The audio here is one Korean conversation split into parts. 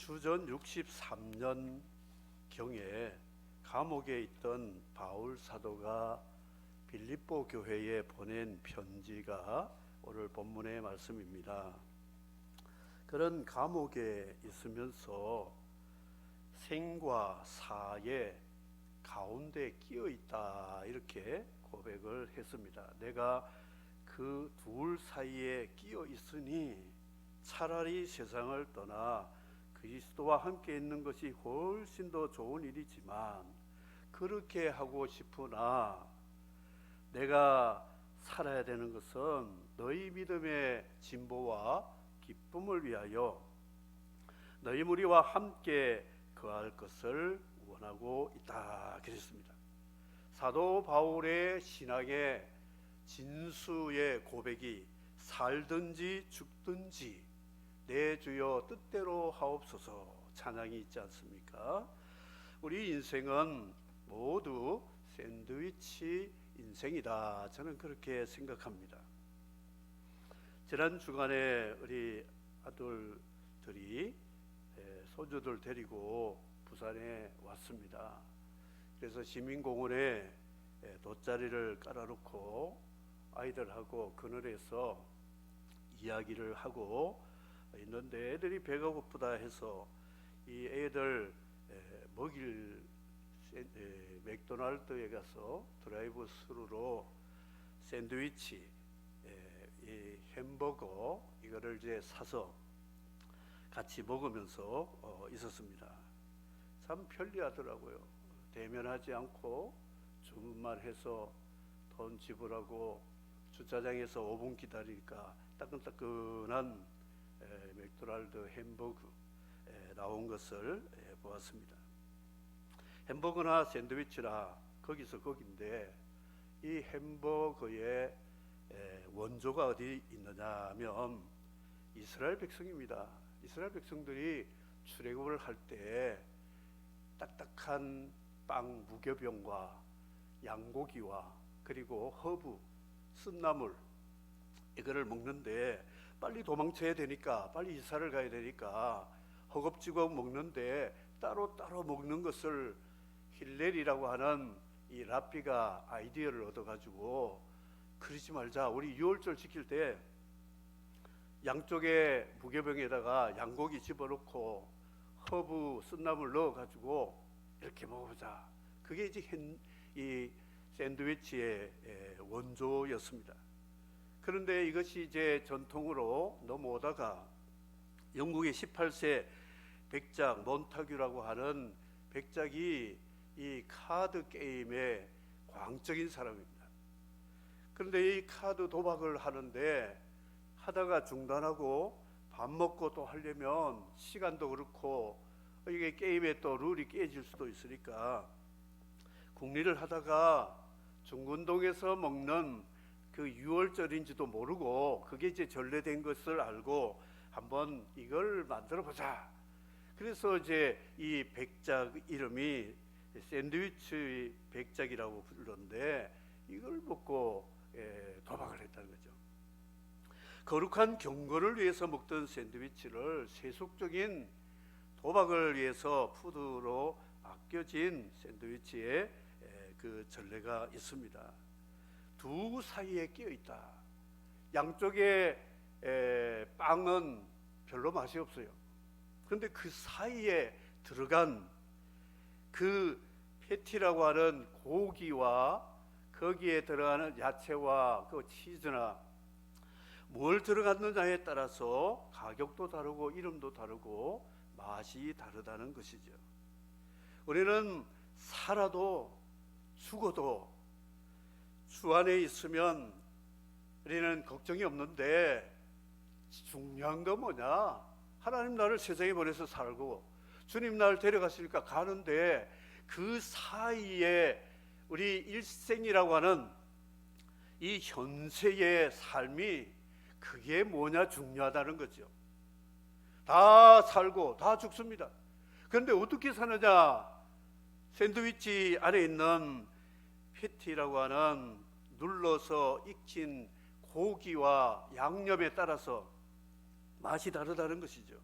주전 63년 경에 감옥에 있던 바울 사도가 빌립보 교회에 보낸 편지가 오늘 본문의 말씀입니다. 그런 감옥에 있으면서 생과 사의 가운데 끼어 있다, 이렇게 고백을 했습니다. 내가 그 둘 사이에 끼어 있으니 차라리 세상을 떠나 그리스도와 함께 있는 것이 훨씬 더 좋은 일이지만 그렇게 하고 싶으나 내가 살아야 되는 것은 너희 믿음의 진보와 기쁨을 위하여 너희 무리와 함께 거할 것을 원하고 있다, 그랬습니다. 사도 바울의 신앙의 진수의 고백이 살든지 죽든지 내 주여 뜻대로 하옵소서 찬양이 있지 않습니까? 우리 인생은 모두 샌드위치 인생이다, 저는 그렇게 생각합니다. 지난 주간에 우리 아들들이 손주들 데리고 부산에 왔습니다. 그래서 시민공원에 돗자리를 깔아놓고 아이들하고 그늘에서 이야기를 하고 있는데 애들이 배가 고프다 해서 이 애들 먹일 맥도날드에 가서 드라이브 스루로 샌드위치, 이 햄버거 이거를 이제 사서 같이 먹으면서 있었습니다. 참 편리하더라고요. 대면하지 않고 주문만 해서 돈 지불하고 주차장에서 5분 기다리니까 따끈따끈한 맥도날드 햄버거 나온 것을 보았습니다. 햄버거나 샌드위치나 거기서 거긴데 이 햄버거의 원조가 어디 있느냐 하면 이스라엘 백성입니다. 이스라엘 백성들이 출애굽을 할 때 딱딱한 빵 무교병과 양고기와 그리고 허브, 쓴나물 이거를 먹는데 빨리 도망쳐야 되니까, 빨리 이사를 가야 되니까 허겁지겁 먹는데 따로 먹는 것을 힐렐이라고 하는 이 랍비가 아이디어를 얻어가지고 그러지 말자, 우리 유월절 지킬 때 양쪽에 무교병에다가 양고기 집어넣고 허브, 쓴나물 넣어가지고 이렇게 먹어보자. 그게 이제 이 샌드위치의 원조였습니다. 그런데 이것이 이제 전통으로 넘어오다가 영국의 18세 백작 몬타규라고 하는 백작이 이 카드 게임의 광적인 사람입니다. 그런데 이 카드 도박을 하는데 하다가 중단하고 밥 먹고 또 하려면 시간도 그렇고 이게 게임에 또 룰이 깨질 수도 있으니까 국리를 하다가 중군동에서 먹는 그 유월절인지도 모르고 그게 이제 전래된 것을 알고 한번 이걸 만들어 보자. 그래서 이제 이 백작 이름이 샌드위치 백작이라고 부르는데 이걸 먹고 도박을 했다는 거죠. 거룩한 경건을 위해서 먹던 샌드위치를 세속적인 도박을 위해서 푸드로 바뀌어진 샌드위치의 그 전례가 있습니다. 두 사이에 끼어 있다. 양쪽에 빵은 별로 맛이 없어요. 그런데 그 사이에 들어간 그 패티라고 하는 고기와 거기에 들어가는 야채와 그 치즈나 뭘 들어갔느냐에 따라서 가격도 다르고 이름도 다르고 맛이 다르다는 것이죠. 우리는 살아도 죽어도 주 안에 있으면 우리는 걱정이 없는데 중요한 건 뭐냐? 하나님 나를 세상에 보내서 살고 주님 나를 데려가시니까 가는데 그 사이에 우리 일생이라고 하는 이 현세의 삶이 그게 뭐냐 중요하다는 거죠. 다 살고 다 죽습니다. 그런데 어떻게 사느냐? 샌드위치 안에 있는 패티라고 하는 눌러서 익힌 고기와 양념에 따라서 맛이 다르다는 것이죠.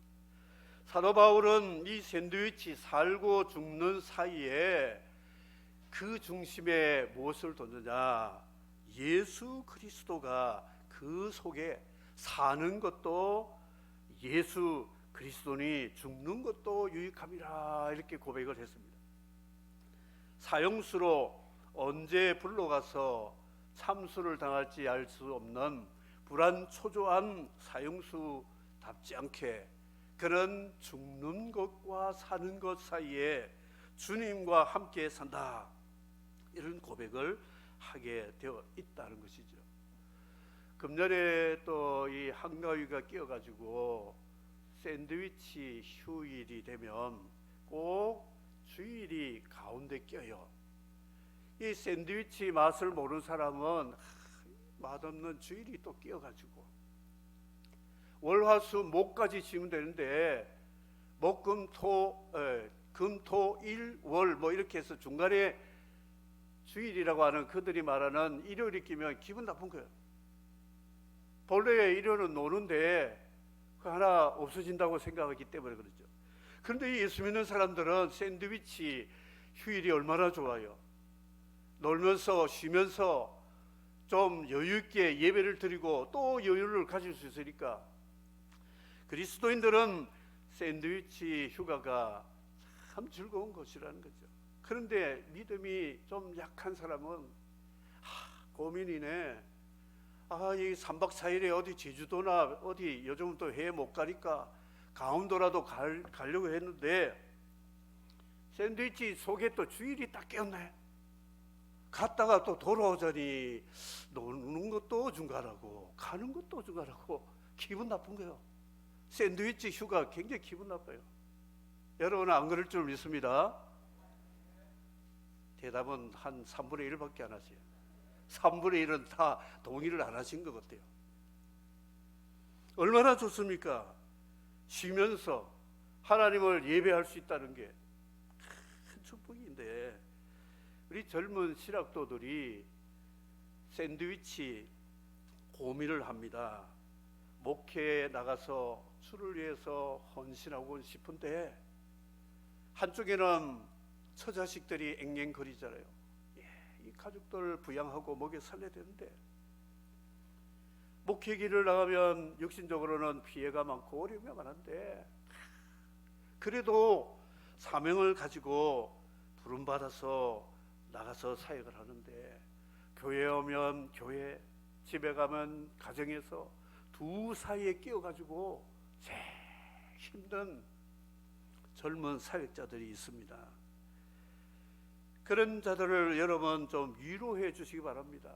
사도 바울은 이 샌드위치 살고 죽는 사이에 그 중심에 무엇을 뒀느냐? 예수 그리스도가 그 속에 사는 것도 예수 그리스도니 죽는 것도 유익함이라 이렇게 고백을 했습니다. 사형수로 언제 불러가서 참수를 당할지 알 수 없는 불안초조한 사형수답지 않게 그는 죽는 것과 사는 것 사이에 주님과 함께 산다, 이런 고백을 하게 되어 있다는 것이죠. 금년에 또 이 한가위가 끼어가지고 샌드위치 휴일이 되면 꼭 주일이 가운데 껴요. 이 샌드위치 맛을 모르는 사람은 맛없는 주일이 또 끼어가지고 월화수 목까지 지면 되는데 금토일 월 뭐 이렇게 해서 중간에 주일이라고 하는 그들이 말하는 일요일이 끼면 기분 나쁜 거예요. 본래 일요일은 노는데 그 하나 없어진다고 생각하기 때문에 그렇죠. 그런데 예수 믿는 사람들은 샌드위치 휴일이 얼마나 좋아요. 놀면서 쉬면서 좀 여유 있게 예배를 드리고 또 여유를 가질 수 있으니까 그리스도인들은 샌드위치 휴가가 참 즐거운 것이라는 거죠. 그런데 믿음이 좀 약한 사람은 고민이네. 이 3박 4일에 어디 제주도나 어디 요즘 또 해외 못 가니까 강원도라도 가려고 했는데 샌드위치 속에 또 주일이 딱 꼈네. 갔다가 또 돌아오자니 노는 것도 중간하고 가는 것도 중간하고 기분 나쁜 거예요. 샌드위치 휴가 굉장히 기분 나빠요. 여러분은 안 그럴 줄 믿습니다. 대답은 한 3분의 1밖에 안 하세요. 3분의 1은 다 동의를 안 하신 것 같아요. 얼마나 좋습니까? 쉬면서 하나님을 예배할 수 있다는 게 큰 축복인데 우리 젊은 신학도들이 샌드위치 고민을 합니다. 목회에 나가서 주를 위해서 헌신하고 싶은데 한쪽에는 처자식들이 앵앵거리잖아요. 이 가족들 부양하고 먹여 살려야 되는데 목회 길을 나가면 육신적으로는 피해가 많고 어려움이 많은데 그래도 사명을 가지고 부름받아서 나가서 사역을 하는데 교회에 오면 교회, 집에 가면 가정에서 두 사이에 끼어가지고 제일 힘든 젊은 사역자들이 있습니다. 그런 자들을 여러분 좀 위로해 주시기 바랍니다.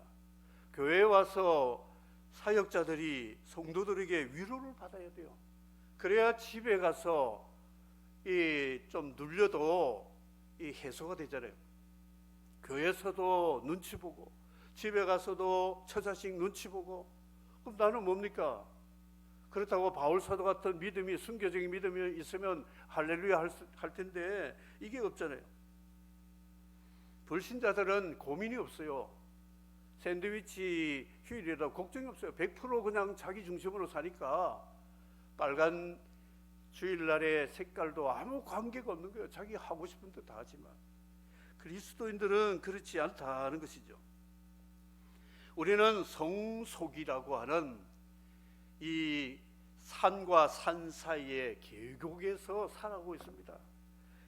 교회에 와서 사역자들이 성도들에게 위로를 받아야 돼요. 그래야 집에 가서 좀 눌려도 해소가 되잖아요. 교회에서도 눈치 보고 집에 가서도 처자식 눈치 보고 그럼 나는 뭡니까? 그렇다고 바울 사도 같은 믿음이 순교적인 믿음이 있으면 할렐루야 할 텐데 이게 없잖아요. 불신자들은 고민이 없어요. 샌드위치 휴일이라도 걱정이 없어요. 100% 그냥 자기 중심으로 사니까 빨간 주일날의 색깔도 아무 관계가 없는 거예요. 자기 하고 싶은 데 다 하지만 그리스도인들은 그렇지 않다는 것이죠. 우리는 성속이라고 하는 이 산과 산 사이의 계곡에서 살아가고 있습니다.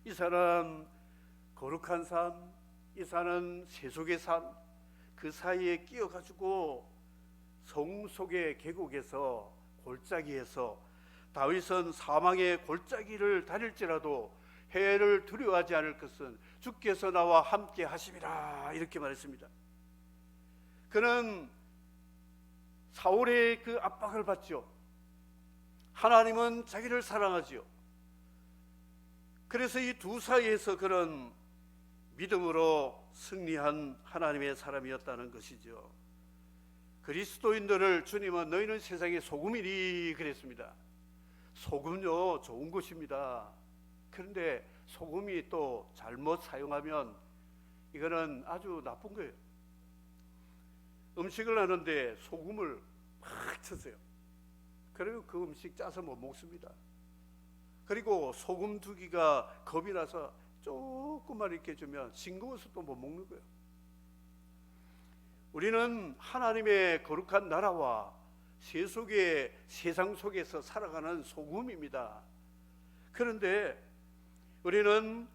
이 산은 거룩한 산, 이 산은 세속의 산, 그 사이에 끼어가지고 성속의 계곡에서 골짜기에서 다윗은 사망의 골짜기를 다닐지라도 해를 두려워하지 않을 것은 주께서 나와 함께 하심이라 이렇게 말했습니다. 그는 사울의 그 압박을 받죠. 하나님은 자기를 사랑하지요. 그래서 이 두 사이에서 그는 믿음으로 승리한 하나님의 사람이었다는 것이죠. 그리스도인들을 주님은 너희는 세상의 소금이니 그랬습니다. 소금요 좋은 것입니다. 그런데 소금이 또 잘못 사용하면 이거는 아주 나쁜 거예요. 음식을 하는데 소금을 막 쳤어요. 그리고 그 음식 짜서 못 먹습니다. 그리고 소금 두기가 겁이 나서 조금만 이렇게 주면 싱거워서 또 못 먹는 거예요. 우리는 하나님의 거룩한 나라와 세상 속에서 살아가는 소금입니다. 그런데 우리는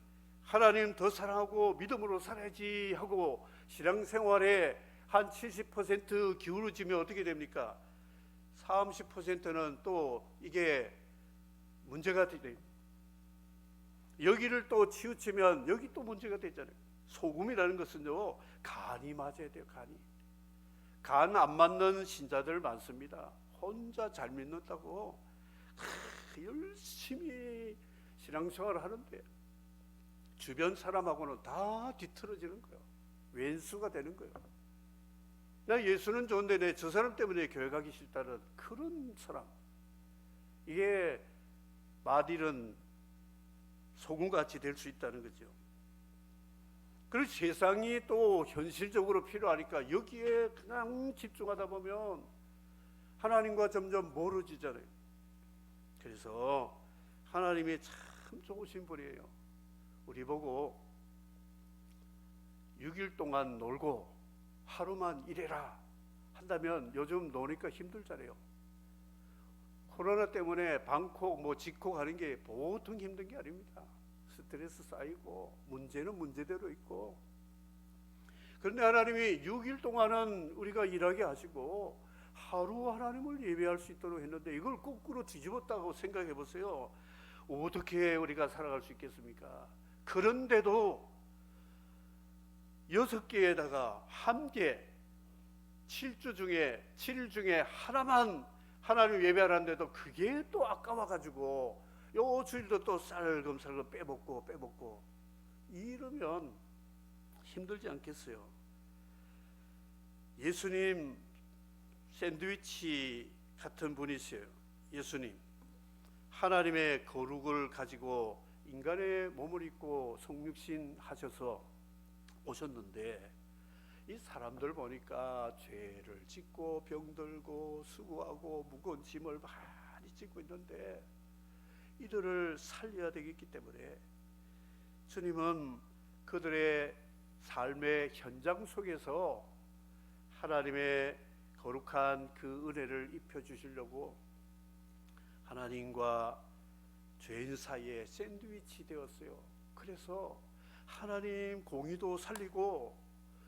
하나님 더 사랑하고 믿음으로 살아야지 하고 신앙생활에 한 70% 기울어지면 어떻게 됩니까? 30%는 또 이게 문제가 돼요. 여기를 또 치우치면 여기 또 문제가 되잖아요. 소금이라는 것은요, 간이 맞아야 돼요. 간 안 맞는 신자들 많습니다. 혼자 잘 믿는다고 열심히 신앙생활을 하는데 주변 사람하고는 다 뒤틀어지는 거예요. 왼수가 되는 거예요. 나 예수는 좋은데 내 저 사람 때문에 교회 가기 싫다는 그런 사람, 이게 마딜은 소금같이 될 수 있다는 거죠. 그리고 세상이 또 현실적으로 필요하니까 여기에 그냥 집중하다 보면 하나님과 점점 멀어지잖아요. 그래서 하나님이 참 좋으신 분이에요. 우리 보고 6일 동안 놀고 하루만 일해라 한다면 요즘 노니까 힘들잖아요. 코로나 때문에 방콕 직콕 가는 게 보통 힘든 게 아닙니다. 스트레스 쌓이고 문제는 문제대로 있고. 그런데 하나님이 6일 동안은 우리가 일하게 하시고 하루 하나님을 예배할 수 있도록 했는데 이걸 거꾸로 뒤집었다고 생각해 보세요. 어떻게 우리가 살아갈 수 있겠습니까? 그런데도 6개에다가 1개 7주 중에 7일 중에 하나만 하나님 예배하는데도 그게 또 아까워가지고 요 주일도 또 살금살금 빼먹고 이러면 힘들지 않겠어요? 예수님 샌드위치 같은 분이세요. 예수님 하나님의 거룩을 가지고 인간의 몸을 입고 성육신 하셔서 오셨는데 이 사람들 보니까 죄를 짓고 병들고 수고하고 무거운 짐을 많이 짓고 있는데 이들을 살려야 되겠기 때문에 주님은 그들의 삶의 현장 속에서 하나님의 거룩한 그 은혜를 입혀주시려고 하나님과 죄인 사이에 샌드위치 되었어요. 그래서 하나님 공의도 살리고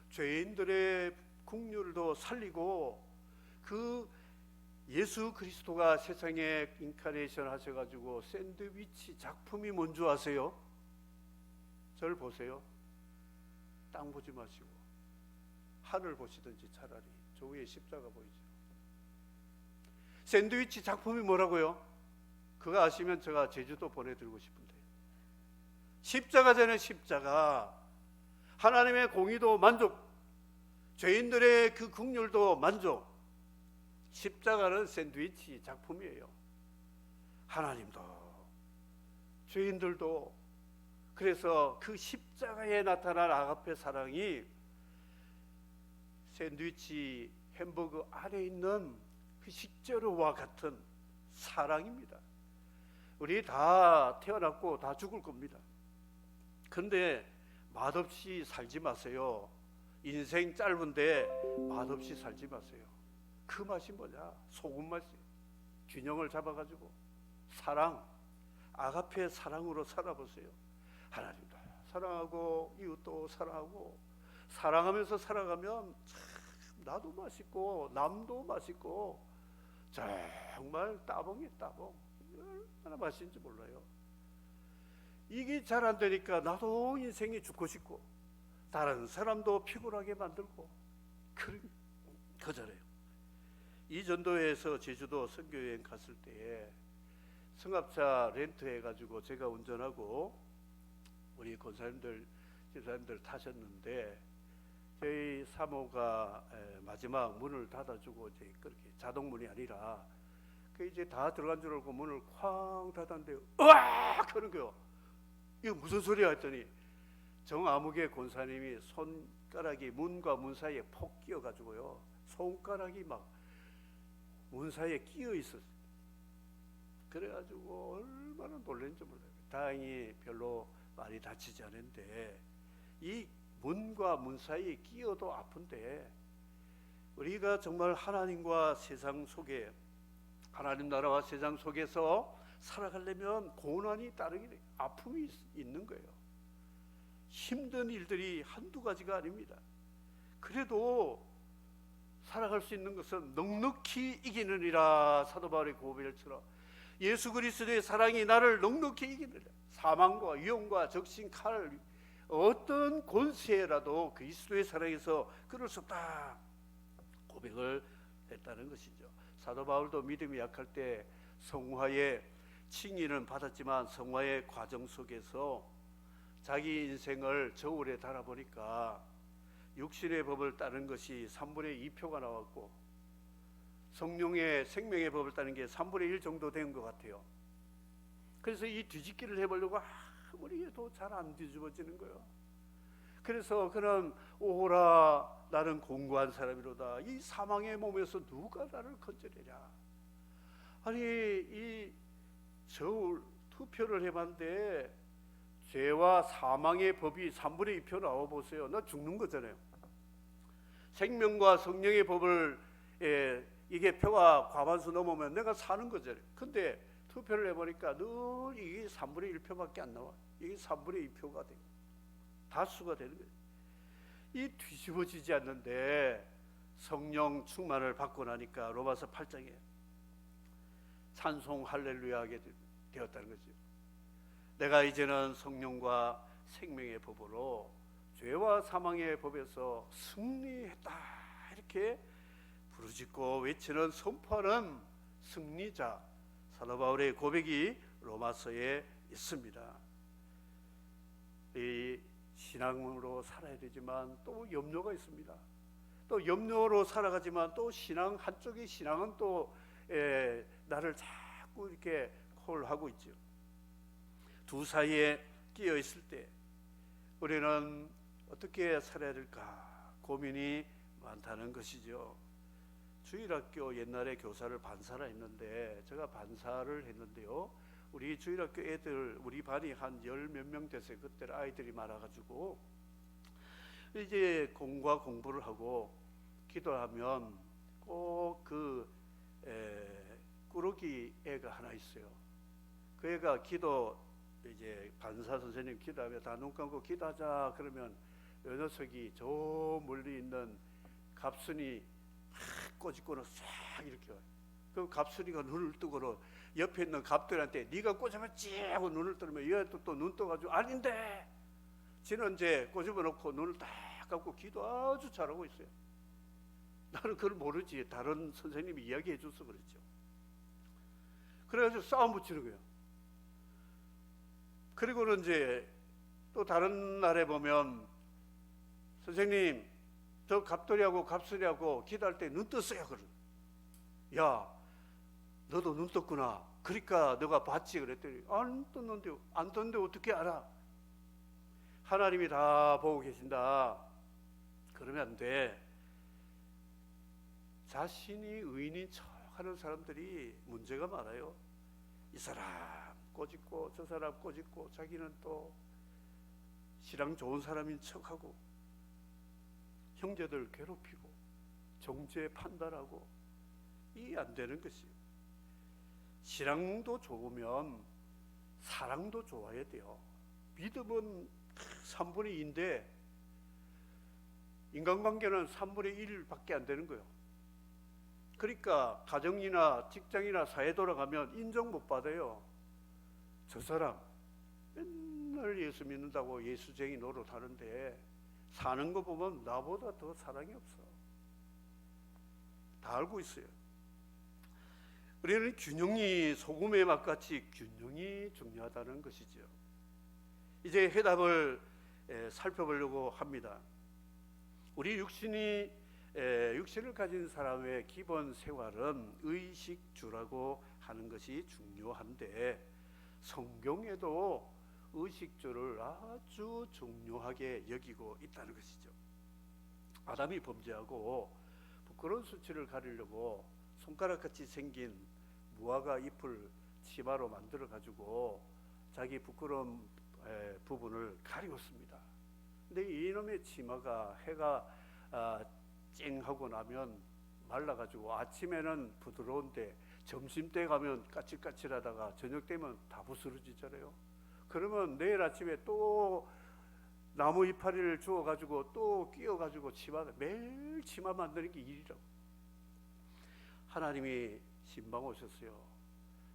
죄인들의 국률도 살리고 그 예수 그리스도가 세상에 인카네이션 하셔가지고 샌드위치 작품이 뭔지 아세요? 저를 보세요. 땅 보지 마시고 하늘 보시든지 차라리. 저 위에 십자가 보이죠? 샌드위치 작품이 뭐라고요? 그거 아시면 제가 제주도 보내드리고 싶은데 십자가잖아요. 십자가. 하나님의 공의도 만족, 죄인들의 그 긍휼도 만족. 십자가는 샌드위치 작품이에요. 하나님도 죄인들도. 그래서 그 십자가에 나타난 아가페 사랑이 샌드위치 햄버거 안에 있는 그 식재료와 같은 사랑입니다. 우리 다 태어났고 다 죽을 겁니다. 그런데 맛없이 살지 마세요. 인생 짧은데 맛없이 살지 마세요. 그 맛이 뭐냐? 소금 맛이에요. 균형을 잡아가지고 사랑, 아가페 사랑으로 살아보세요. 하나님도 사랑하고 이웃도 사랑하고 사랑하면서 살아가면 참 나도 맛있고 남도 맛있고 정말 따봉이 따봉. 얼마나 맛있는지 몰라요. 이게 잘 안 되니까 나도 인생이 죽고 싶고 다른 사람도 피곤하게 만들고 그저래요. 이 전도회에서 제주도 선교여행 갔을 때에 승합차 렌트해가지고 제가 운전하고 우리 권사님들, 집사님들 타셨는데 저희 사모가 마지막 문을 닫아주고 이제 그렇게 자동문이 아니라 그 이제 다 들어간 줄 알고 문을 쾅 닫았는데 으악! 하는 거요. 이거 무슨 소리야 했더니 정아무개 권사님이 손가락이 문과 문 사이에 폭 끼어가지고요. 손가락이 막 문 사이에 끼어 있었어요. 그래가지고 얼마나 놀랐는지 몰라요. 다행히 별로 많이 다치지 않은데 이 문과 문 사이에 끼어도 아픈데 우리가 정말 하나님과 세상 속에 하나님 나라와 세상 속에서 살아가려면 고난이 따르기 아픔이 있는 거예요. 힘든 일들이 한두 가지가 아닙니다. 그래도 살아갈 수 있는 것은 넉넉히 이기느니라. 사도 바울의 고백처럼 예수 그리스도의 사랑이 나를 넉넉히 이기느니라. 사망과 위험과 적신 칼 어떤 권세라도 그리스도의 사랑에서 끊을 수 없다 고백을 했다는 것이죠. 사도 바울도 믿음이 약할 때 성화의 칭의는 받았지만 성화의 과정 속에서 자기 인생을 저울에 달아보니까 육신의 법을 따른 것이 3분의 2표가 나왔고 성령의 생명의 법을 따른 게 3분의 1 정도 된 것 같아요. 그래서 이 뒤집기를 해보려고 아무리 해도 잘 안 뒤집어지는 거예요. 그래서 그는 오호라 나는 공고한 사람이로다. 이 사망의 몸에서 누가 나를 건져내랴. 아니 이 저울 투표를 해봤는데 죄와 사망의 법이 3분의 2표 나와보세요. 나 죽는 거잖아요. 생명과 성령의 법을 이게 표가 과반수 넘으면 내가 사는 거잖아요. 근데 투표를 해보니까 늘 이게 3분의 1표밖에 안 나와. 이게 3분의 2표가 돼요. 다수가 되는 거예요. 이 뒤집어지지 않는데 성령 충만을 받고 나니까 로마서 8장에 찬송 할렐루야 하게 되었다는 거죠. 내가 이제는 성령과 생명의 법으로 죄와 사망의 법에서 승리했다 이렇게 부르짖고 외치는 선포하는 승리자 사도 바울의 고백이 로마서에 있습니다. 이 신앙으로 살아야 되지만 또 염려가 있습니다. 또 염려로 살아가지만 또 신앙 한쪽의 신앙은 또 나를 자꾸 이렇게 콜하고 있죠. 두 사이에 끼어 있을 때 우리는 어떻게 살아야 될까 고민이 많다는 것이죠. 주일학교 옛날에 교사를 반사를 했는데 제가 반사를 했는데요. 우리 주일학교 애들 우리 반이 한 10몇 명 됐어요. 그때 아이들이 많아가지고 이제 공과 공부를 하고 기도하면 꼭 그 꾸러기 애가 하나 있어요. 그 애가 기도 이제 반사 선생님 기도하면 다 눈 감고 기도하자 그러면 이 녀석이 저 멀리 있는 갑순이 꼬집고는 싹 이렇게 와요. 그럼 갑순이가 눈을 뜨고는 옆에 있는 갑들한테 네가 꼬집었지 하고 눈을 뜨면 얘도 또 눈 떠가지고 아닌데 지는 이제 꼬집어 놓고 눈을 딱 감고 기도 아주 잘하고 있어요. 나는 그걸 모르지. 다른 선생님이 이야기해 줘서 그랬죠. 그래가지고 싸움 붙이는 거예요. 그리고는 이제 또 다른 날에 보면 선생님 저 갑돌이하고 갑술이하고 기도할 때 눈 떴어요. 그래. 야 너도 눈 떴구나. 그러니까 너가 봤지 그랬더니 안 떴는데 안 떴는데 어떻게 알아? 하나님이 다 보고 계신다. 그러면 안 돼. 자신이 의인인 척하는 사람들이 문제가 많아요. 이 사람 꼬집고 저 사람 꼬집고 자기는 또 신앙 좋은 사람인 척하고 형제들 괴롭히고 정죄 판단하고 이게 안 되는 것이에요. 신앙도 좋으면 사랑도 좋아야 돼요. 믿음은 3분의 2인데 인간관계는 3분의 1밖에 안 되는 거예요. 그러니까 가정이나 직장이나 사회 돌아가면 인정 못 받아요. 저 사람 맨날 예수 믿는다고 예수쟁이 노릇하는데 사는 거 보면 나보다 더 사랑이 없어. 다 알고 있어요. 우리는 균형이 소금의 맛같이 균형이 중요하다는 것이죠. 이제 해답을 살펴보려고 합니다. 우리 육신을 가진 사람의 기본 생활은 의식주라고 하는 것이 중요한데 성경에도 의식주를 아주 중요하게 여기고 있다는 것이죠. 아담이 범죄하고 부끄러운 수치를 가리려고 손가락같이 생긴 무화과 잎을 치마로 만들어 가지고 자기 부끄러운 부분을 가리웠습니다. 근데 이놈의 치마가 해가 쨍하고 나면 말라가지고 아침에는 부드러운데 점심때 가면 까칠까칠하다가 저녁 되면 다 부스러지잖아요. 그러면 내일 아침에 또 나무 이파리를 주워가지고 또 끼워가지고 매일 치마 만드는 게 일이라고. 하나님이 신방 오셨어요.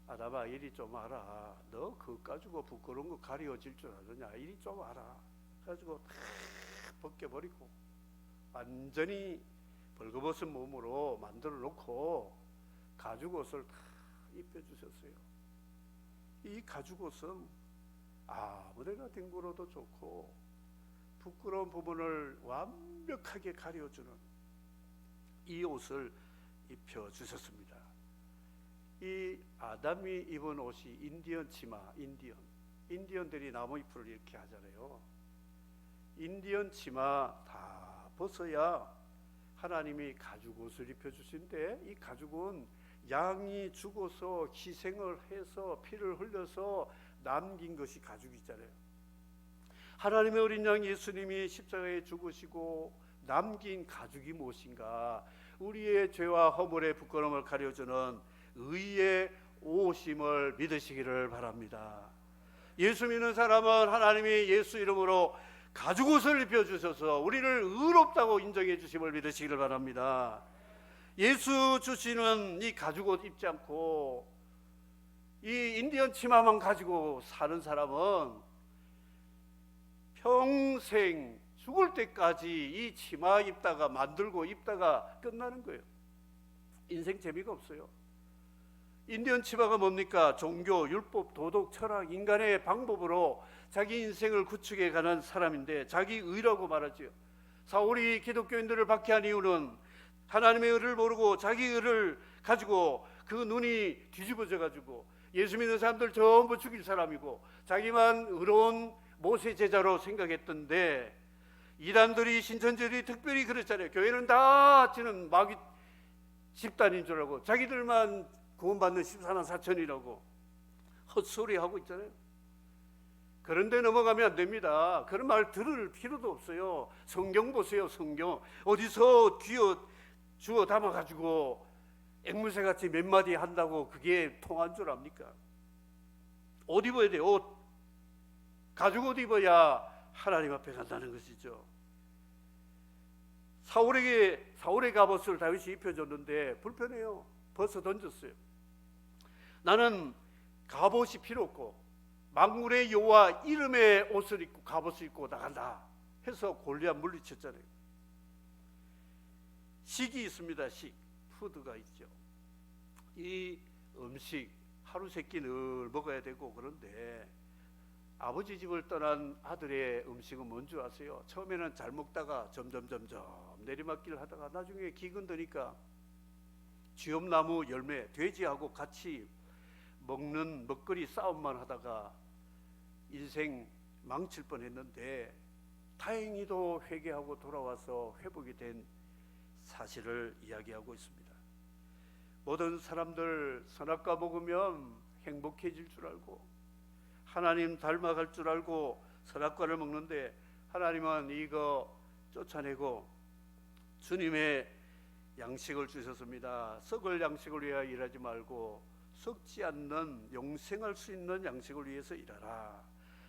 아담아, 이리 좀 와라. 너 그거 가지고 부끄러운 거 가리워질 줄 아느냐. 이리 좀 와라. 가지고 다 벗겨버리고 완전히 벌거벗은 몸으로 만들어 놓고 가죽옷을 다 입혀주셨어요. 이 가죽옷은 아무데나 뒹굴어도 좋고 부끄러운 부분을 완벽하게 가려주는 이 옷을 입혀주셨습니다. 이 아담이 입은 옷이 인디언 치마, 인디언들이 나무잎을 이렇게 하잖아요. 인디언 치마 다 벗어야 하나님이 가죽옷을 입혀주신데, 이 가죽은 양이 죽어서 희생을 해서 피를 흘려서 남긴 것이 가죽이잖아요. 하나님의 어린 양 예수님이 십자가에 죽으시고 남긴 가죽이 무엇인가? 우리의 죄와 허물의 부끄러움을 가려주는 의의 오심을 믿으시기를 바랍니다. 예수 믿는 사람은 하나님이 예수 이름으로 가죽옷을 입혀주셔서 우리를 의롭다고 인정해 주심을 믿으시기를 바랍니다. 예수 주시는 이 가죽옷 입지 않고 이 인디언 치마만 가지고 사는 사람은 평생 죽을 때까지 이 치마 입다가 만들고 입다가 끝나는 거예요. 인생 재미가 없어요. 인디언 치마가 뭡니까? 종교, 율법, 도덕, 철학, 인간의 방법으로 자기 인생을 구축해 가는 사람인데 자기 의라고 말하지요. 사울이 기독교인들을 박해한 이유는 하나님의 의를 모르고 자기 의를 가지고 그 눈이 뒤집어져 가지고 예수 믿는 사람들 전부 죽일 사람이고 자기만 의로운 모세 제자로 생각했던데, 이단들이 신천지들이 특별히 그랬잖아요. 교회는 다 지는 마귀 집단인 줄 알고 자기들만 구원받는 14만 4천이라고 헛소리 하고 있잖아요. 그런데 넘어가면 안 됩니다. 그런 말 들을 필요도 없어요. 성경 보세요. 성경 어디서 주워 담아가지고 앵무새같이 몇 마디 한다고 그게 통한 줄 압니까? 옷 입어야 돼요. 옷. 가죽옷 입어야 하나님 앞에 간다는 것이죠. 사울의 갑옷을 다윗이 입혀줬는데 불편해요. 벗어 던졌어요. 나는 갑옷이 필요 없고 만군의 여호와 이름의 옷을 입고 갑옷을 입고 나간다 해서 골리앗 물리쳤잖아요. 식이 있습니다. 푸드가 있죠. 이 음식 하루 세끼 늘 먹어야 되고, 그런데 아버지 집을 떠난 아들의 음식은 뭔지 아세요? 처음에는 잘 먹다가 점점 내리막길 하다가 나중에 기근 드니까 쥐엄나무 열매, 돼지하고 같이 먹는 먹거리 싸움만 하다가 인생 망칠 뻔했는데 다행히도 회개하고 돌아와서 회복이 된 사실을 이야기하고 있습니다. 모든 사람들 선악과 먹으면 행복해질 줄 알고 하나님 닮아갈 줄 알고 선악과를 먹는데, 하나님은 이거 쫓아내고 주님의 양식을 주셨습니다. 썩을 양식을 위하여 일하지 말고 썩지 않는 영생할 수 있는 양식을 위해서 일하라.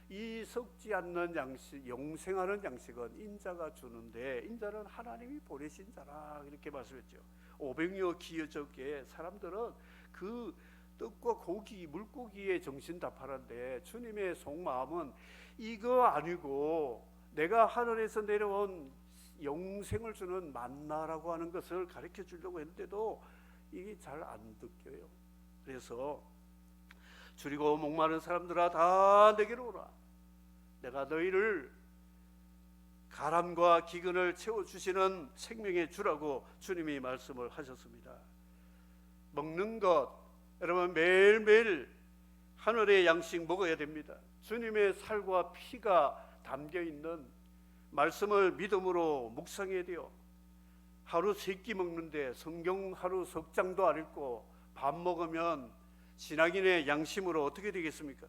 이 썩지 않는 양식, 영생하는 양식은 인자가 주는데 인자는 하나님이 보내신 자라, 이렇게 말씀했죠. 오병이어 기여적에 사람들은 그 떡과 고기, 물고기에 정신 다 팔았는데 주님의 속마음은 이거 아니고 내가 하늘에서 내려온 영생을 주는 만나라고 하는 것을 가르쳐 주려고 했는데도 이게 잘 안 듣겨요. 그래서 줄이고 목마른 사람들아 다 내게로 오라. 내가 너희를 가람과 기근을 채워주시는 생명의 주라고 주님이 말씀을 하셨습니다. 먹는 것, 여러분 매일매일 하늘의 양식 먹어야 됩니다. 주님의 살과 피가 담겨있는 말씀을 믿음으로 묵상해야 돼요. 하루 3끼 먹는데 성경 하루 석 장도 안 읽고 밥 먹으면 신앙인의 양심으로 어떻게 되겠습니까?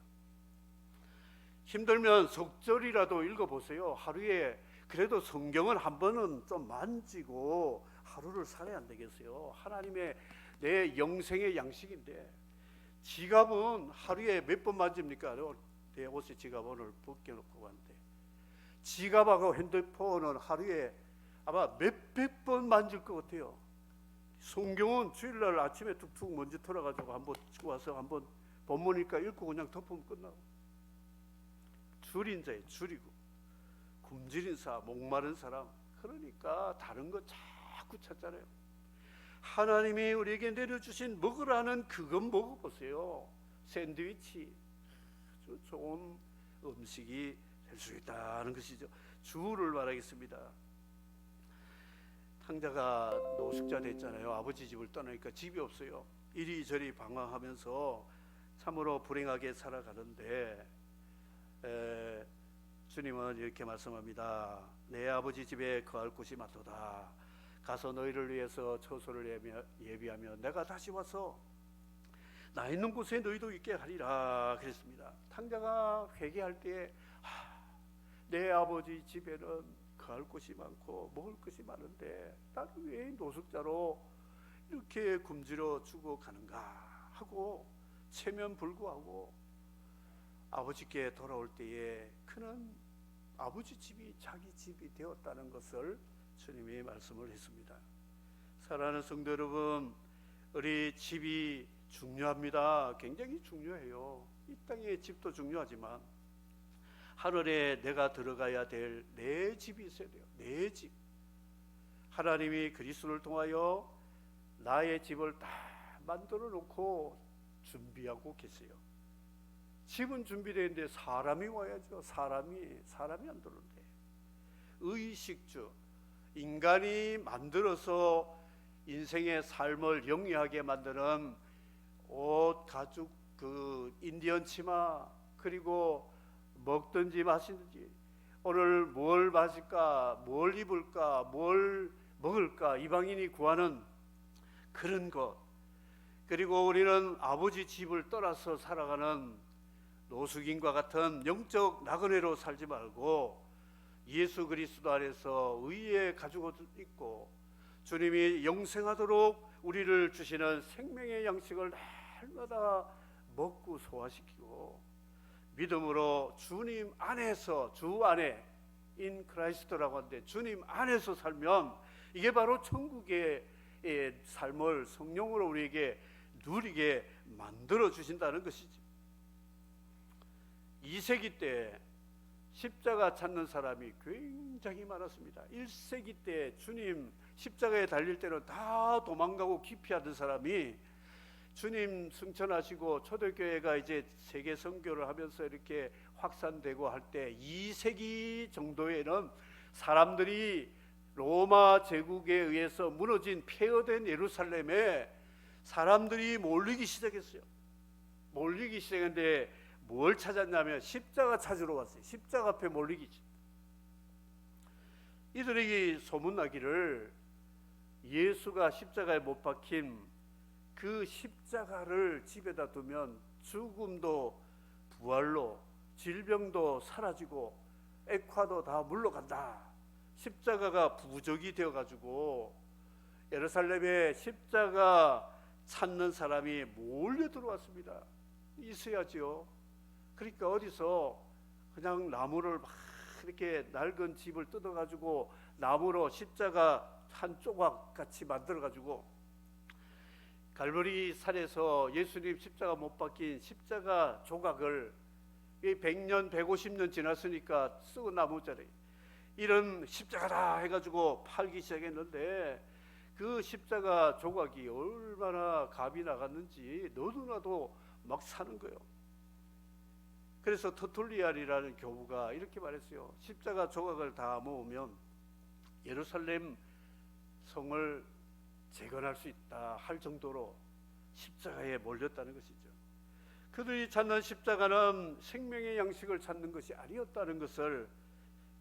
힘들면 속절이라도 읽어보세요. 하루에 그래도 성경을 한 번은 좀 만지고 하루를 살아야 안 되겠어요? 하나님의 내 영생의 양식인데, 지갑은 하루에 몇 번 만집니까? 내 옷에 지갑 오늘 벗겨놓고 왔는데, 지갑하고 핸드폰은 하루에 아마 몇백 번 만질 것 같아요. 성경은 주일날 아침에 툭툭 먼지 털어가지고 한번 와서 한번 본문이니까 읽고 그냥 덮으면 끝나고. 줄인 자에 줄이고, 굶주린 사, 목마른 사람, 그러니까 다른 거 자꾸 찾잖아요. 하나님이 우리에게 내려주신 먹으라는 그건 먹어보세요. 샌드위치, 아주 좋은 음식이 될 수 있다는 것이죠. 주를 말하겠습니다. 탕자가 노숙자 됐잖아요. 아버지 집을 떠나니까 집이 없어요. 이리저리 방황하면서 참으로 불행하게 살아가는데, 주님은 이렇게 말씀합니다. 내 아버지 집에 거할 곳이 많도다. 가서 너희를 위해서 처소를 예비하며 내가 다시 와서 나 있는 곳에 너희도 있게 하리라 그랬습니다. 탕자가 회개할 때 내 아버지 집에는 거할 곳이 많고 먹을 것이 많은데 나는 왜 노숙자로 이렇게 굶주려 죽어가는가 하고 체면불구하고 아버지께 돌아올 때에 그는 아버지 집이 자기 집이 되었다는 것을 주님이 말씀을 했습니다. 사랑하는 성도 여러분, 우리 집이 중요합니다. 굉장히 중요해요. 이 땅의 집도 중요하지만 하늘에 내가 들어가야 될 내 집이 있어야 돼요. 내 집. 하나님이 그리스도를 통하여 나의 집을 다 만들어 놓고 준비하고 계세요. 집은 준비되는데 사람이 와야죠. 사람이 안 들어오는데. 의식주, 인간이 만들어서 인생의 삶을 영위하게 만드는 옷, 가죽, 그 인디언 치마, 그리고 먹든지 마시든지 오늘 뭘 마실까, 뭘 입을까, 뭘 먹을까 이방인이 구하는 그런 것. 그리고 우리는 아버지 집을 떠나서 살아가는 노숙인과 같은 영적 나그네로 살지 말고 예수 그리스도 안에서 의의 가죽 입고 주님이 영생하도록 우리를 주시는 생명의 양식을 날마다 먹고 소화시키고 믿음으로 주님 안에서, 주 안에 인 크라이스트라고 하는데 주님 안에서 살면 이게 바로 천국의 삶을 성령으로 우리에게 누리게 만들어 주신다는 것이지. 2세기 때 십자가 찾는 사람이 굉장히 많았습니다. 1세기 때 주님 십자가에 달릴 때는 다 도망가고 기피하던 사람이 주님 승천하시고 초대교회가 이제 세계 선교를 하면서 이렇게 확산되고 할 때 2세기 정도에는 사람들이 로마 제국에 의해서 무너진 폐허된 예루살렘에 사람들이 몰리기 시작했어요. 몰리기 시작했는데 뭘 찾았냐면 십자가 찾으러 왔어요. 십자가 앞에 몰리기. 이들에게 소문나기를 예수가 십자가에 못 박힌 그 십자가를 집에다 두면 죽음도 부활로, 질병도 사라지고 액화도 다 물러간다. 십자가가 부적이 되어가지고 예루살렘에 십자가 찾는 사람이 몰려 들어왔습니다. 있어야지요. 그러니까 어디서 그냥 나무를 막 이렇게 낡은 집을 뜯어가지고 나무로 십자가 한 조각 같이 만들어가지고 갈보리 산에서 예수님 십자가 못 박힌 십자가 조각을 100년, 150년 지났으니까 썩은 나무자리 이런 십자가다 해가지고 팔기 시작했는데 그 십자가 조각이 얼마나 값이 나갔는지 너도나도 막 사는 거예요. 그래서 터툴리안이라는 교부가 이렇게 말했어요. 십자가 조각을 다 모으면 예루살렘 성을 재건할 수 있다 할 정도로 십자가에 몰렸다는 것이죠. 그들이 찾는 십자가는 생명의 양식을 찾는 것이 아니었다는 것을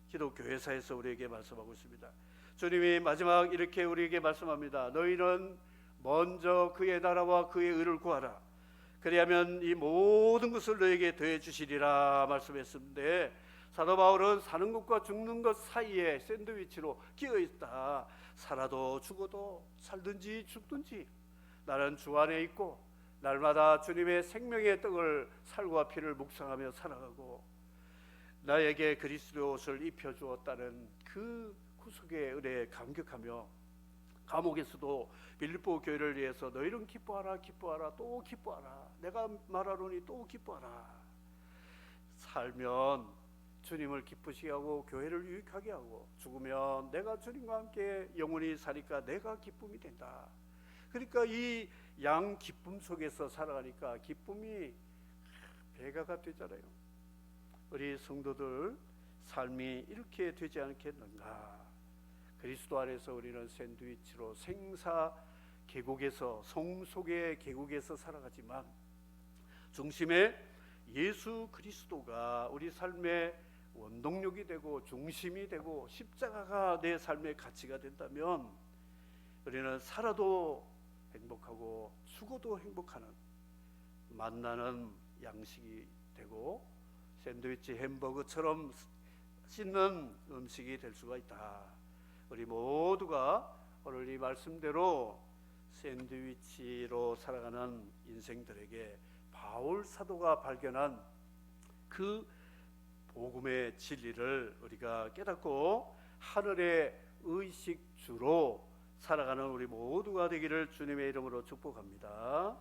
기독교회사에서 우리에게 말씀하고 있습니다. 주님이 마지막 이렇게 우리에게 말씀합니다. 너희는 먼저 그의 나라와 그의 의를 구하라. 그리하면 이 모든 것을 너에게 더해 주시리라 말씀했는데, 사도 바울은 사는 것과 죽는 것 사이에 샌드위치로 끼어 있다. 살아도 죽어도, 살든지 죽든지 나는 주 안에 있고 날마다 주님의 생명의 떡을 살과 피를 묵상하며 살아가고, 나에게 그리스도의 옷을 입혀주었다는 그 구속의 은혜에 감격하며, 감옥에서도 빌립보 교회를 위해서 너희는 기뻐하라, 기뻐하라, 또 기뻐하라, 내가 말하노니 또 기뻐하라. 살면 주님을 기쁘시게 하고 교회를 유익하게 하고, 죽으면 내가 주님과 함께 영원히 사니까 내가 기쁨이 된다. 그러니까 이 양 기쁨 속에서 살아가니까 기쁨이 배가가 되잖아요. 우리 성도들 삶이 이렇게 되지 않겠는가? 그리스도 안에서 우리는 샌드위치로 생사 계곡에서, 성 속의 계곡에서 살아가지만 중심에 예수 그리스도가 우리 삶의 원동력이 되고 중심이 되고 십자가가 내 삶의 가치가 된다면 우리는 살아도 행복하고 죽어도 행복하는, 만나는 양식이 되고 샌드위치 햄버거처럼 씻는 음식이 될 수가 있다. 우리 모두가 오늘 이 말씀대로 샌드위치로 살아가는 인생들에게 바울 사도가 발견한 그 복음의 진리를 우리가 깨닫고 하늘의 의식주로 살아가는 우리 모두가 되기를 주님의 이름으로 축복합니다.